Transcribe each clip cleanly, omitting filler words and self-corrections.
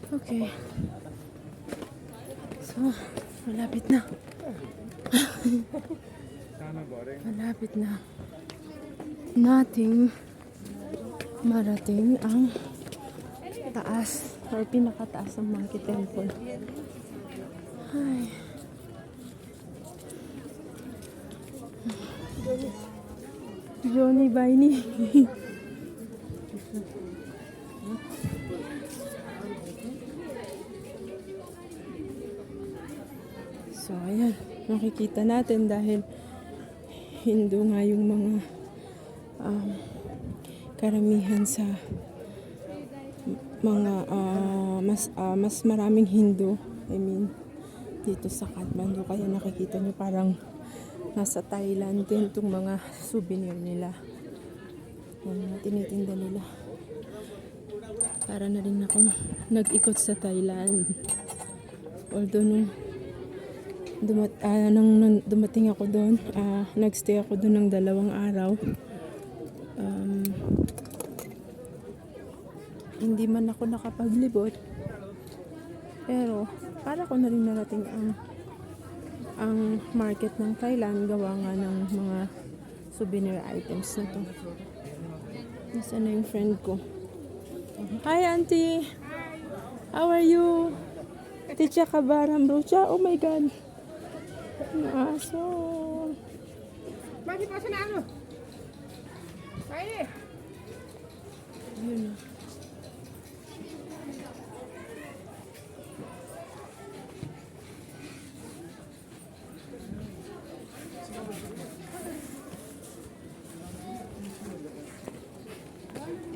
Okay. So, malapit na. Malapit na. Nating marating ang taas or pinakataas ng Monkey Temple. Ay. Johnny Baini. So, ayan. Makikita natin dahil Hindu nga yung mga karamihan sa mga mas maraming Hindu. I mean, dito sa Kathmandu. Kaya nakikita nyo parang nasa Thailand din itong mga souvenir nila. Yung mga tinitinda nila. Para na rin akong nag-ikot sa Thailand. Although nung dumating ako doon, nagstay ako doon ng 2 araw. Hindi man ako nakapaglibot. Pero para ko na rin narating ang market ng Thailand, gawa nga ng mga souvenir items na to. Nasaan na yung friend ko? Hi auntie! How are you? Ticha Kabaram Brocha? Oh my god! Aso! Bakit pa sa ano? Ay! Yun.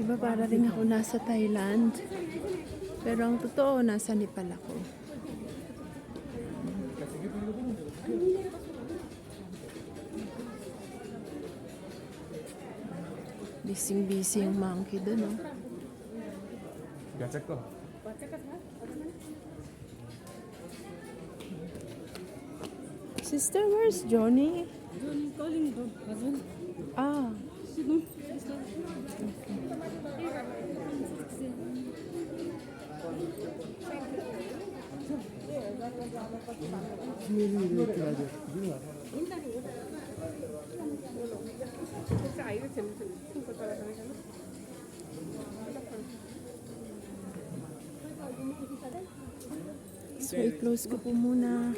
Diba para rin ako nasa Thailand? Pero ang totoo, nasa Nepal ako. Busy yung monkey doon, no? Sister, where's Johnny? Johnny calling the husband. Ah. So, i-close ko po muna.